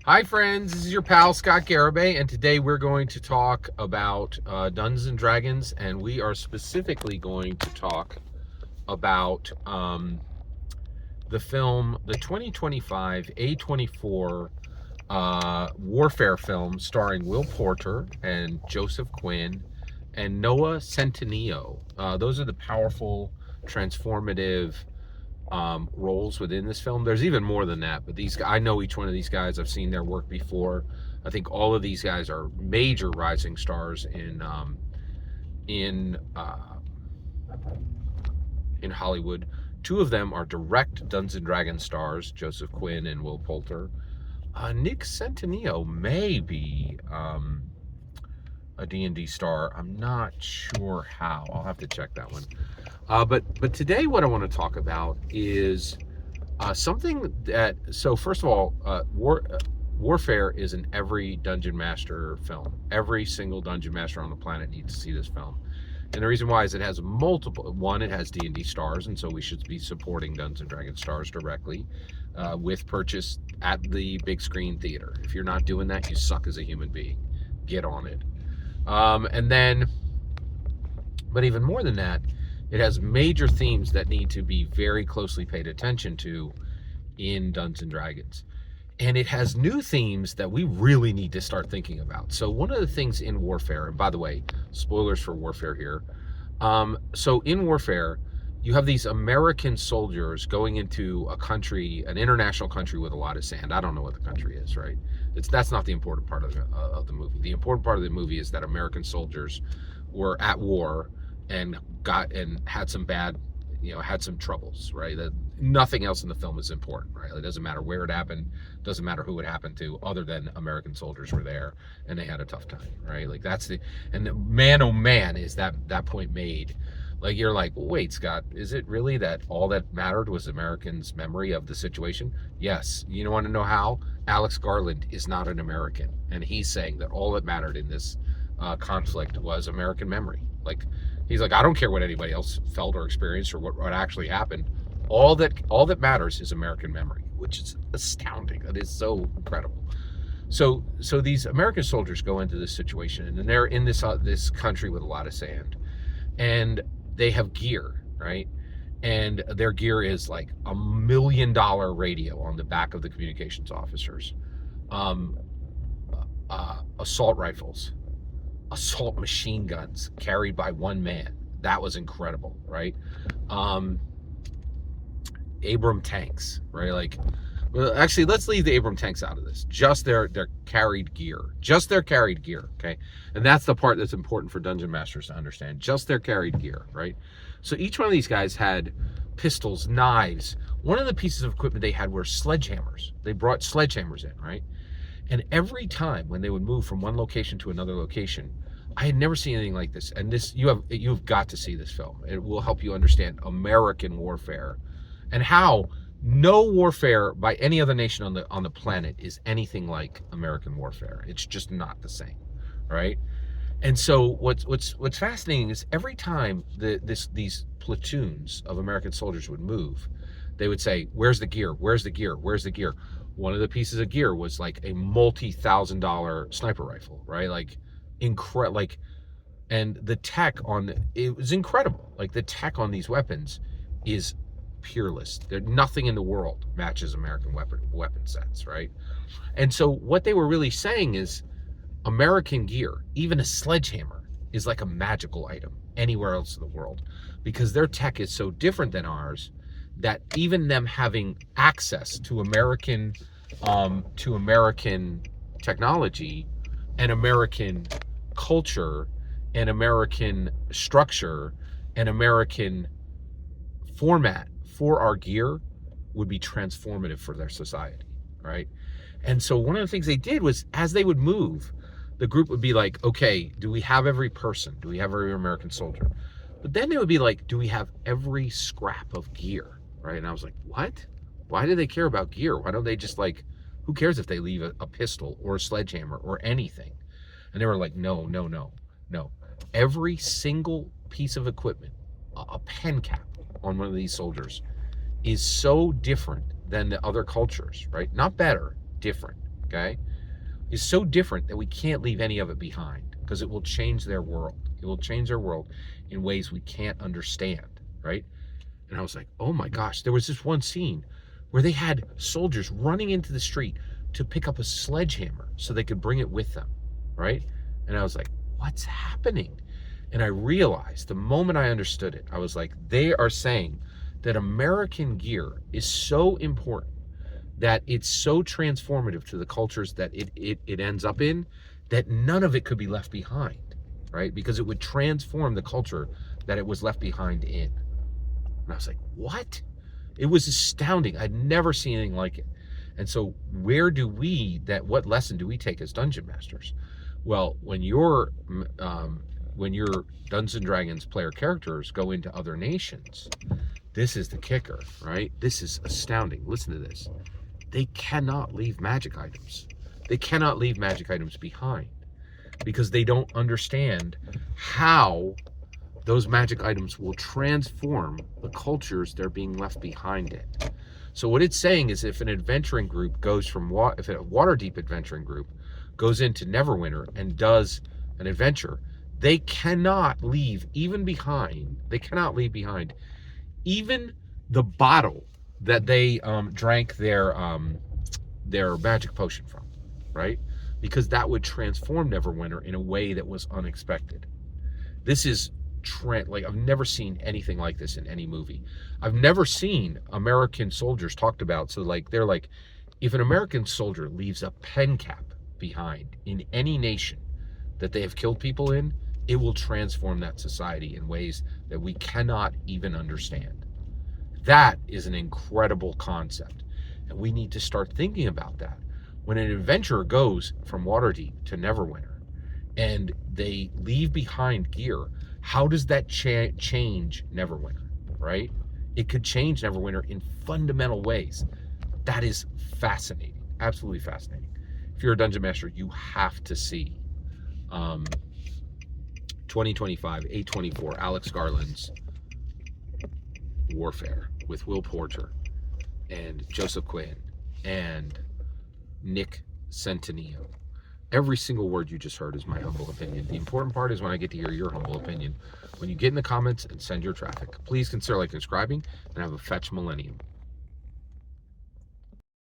Hi friends, this is your pal Scott Garibay, and today we're going to talk about Dungeons and Dragons, and we are specifically going to talk about the film, the 2025 A24 warfare film starring Will Poulter and Joseph Quinn and Noah Centineo. Those are the powerful, transformative roles within this film. There's even more than that, but I know each one of these guys. I've seen their work before. I think all of these guys are major rising stars in uh, in Hollywood. Two of them are direct Dungeons and Dragons stars, Joseph Quinn and Will Poulter. Nick Centineo may be a D&D star. I'm not sure how. I'll have to check that one. But today, what I want to talk about is something that. So first of all, warfare is in every Dungeon Master film. Every single Dungeon Master on the planet needs to see this film. And the reason why is it has multiple. One, it has D&D stars, and so we should be supporting Dungeons and Dragons stars directly with purchase at the big screen theater. If you're not doing that, you suck as a human being. Get on it. And then, but even more than that, it has major themes that need to be very closely paid attention to in Dungeons and Dragons. And it has new themes that we really need to start thinking about. So one of the things in Warfare, and by the way, spoilers for Warfare here. So in Warfare, you have these American soldiers going into a country, an international country with a lot of sand. I don't know what the country is, right? That's not the important part of the movie. The important part of the movie is that American soldiers were at war and had some bad, had some troubles, right? That nothing else in the film is important, right? It doesn't matter where it happened, doesn't matter who it happened to, other than American soldiers were there and they had a tough time, right? Like man, oh man, is that point made? Like, you're like, well, wait, Scott, is it really that all that mattered was Americans' memory of the situation? Yes. You want to know how? Alex Garland is not an American, and he's saying that all that mattered in this conflict was American memory. Like, he's like, I don't care what anybody else felt or experienced or what actually happened. All that matters is American memory, which is astounding. That is so incredible. So these American soldiers go into this situation, and they're in this country with a lot of sand, and they have gear, right? And their gear is like $1 million radio on the back of the communications officers, assault rifles, assault machine guns carried by one man. That was incredible, right? Abram tanks, right? Like, well, actually, let's leave the Abram tanks out of this. Just their carried gear. Just their carried gear, okay? And that's the part that's important for Dungeon Masters to understand. Just their carried gear, right? So each one of these guys had pistols, knives. One of the pieces of equipment they had were sledgehammers. They brought sledgehammers in, right? And every time when they would move from one location to another location, I had never seen anything like this. And you've got to see this film. It will help you understand American warfare and how no warfare by any other nation on the planet is anything like American warfare. It's just not the same, right? And so what's fascinating is every time these platoons of American soldiers would move, they would say, "Where's the gear? Where's the gear? Where's the gear?" One of the pieces of gear was like a multi-$1,000 sniper rifle, right? Like, and the tech it was incredible. Like, the tech on these weapons is peerless. Nothing in the world matches American weapon sets, right? And so what they were really saying is American gear, even a sledgehammer, is like a magical item anywhere else in the world, because their tech is so different than ours that even them having access to American technology and American culture and American structure and American format for our gear would be transformative for their society, right? And so one of the things they did was, as they would move, the group would be like, okay, do we have every person? Do we have every American soldier? But then they would be like, do we have every scrap of gear, right? And I was like, what? Why do they care about gear? Why don't they just, like, who cares if they leave a pistol or a sledgehammer or anything? And they were like, no. Every single piece of equipment, a pen cap on one of these soldiers, is so different than the other cultures, right? Not better, different. okay, is so different that we can't leave any of it behind because it will change their world. It will change their world in ways we can't understand, right? And I was like, oh my gosh, there was this one scene where they had soldiers running into the street to pick up a sledgehammer so they could bring it with them, right? And I was like, what's happening? And I realized the moment I understood it, I was like, they are saying that American gear is so important, that it's so transformative to the cultures that it ends up in, that none of it could be left behind, right? Because it would transform the culture that it was left behind in. And I was like, what? It was astounding. I'd never seen anything like it. And so what lesson do we take as dungeon masters? Well, when your Dungeons and Dragons player characters go into other nations, this is the kicker, right? This is astounding. Listen to this. They cannot leave magic items. They cannot leave magic items behind because they don't understand how those magic items will transform the cultures they're being left behind in. So what it's saying is if an adventuring group goes from, if a Waterdeep adventuring group goes into Neverwinter and does an adventure, they cannot leave behind even the bottle that they drank their magic potion from, right? Because that would transform Neverwinter in a way that was unexpected. This is like, I've never seen anything like this in any movie. I've never seen American soldiers talked about. So like, they're like, if an American soldier leaves a pen cap behind in any nation that they have killed people in, it will transform that society in ways that we cannot even understand. That is an incredible concept. And we need to start thinking about that. When an adventurer goes from Waterdeep to Neverwinter and they leave behind gear, how does that change Neverwinter, right? It could change Neverwinter in fundamental ways. That is fascinating, absolutely fascinating. If you're a dungeon master, you have to see 2025 A24 Alex Garland's Warfare with Will Poulter and Joseph Quinn and Nick Centineo. Every single word you just heard is my humble opinion. The important part is when I get to hear your humble opinion. When you get in the comments and send your traffic, please consider like and subscribing and have a fetch millennium.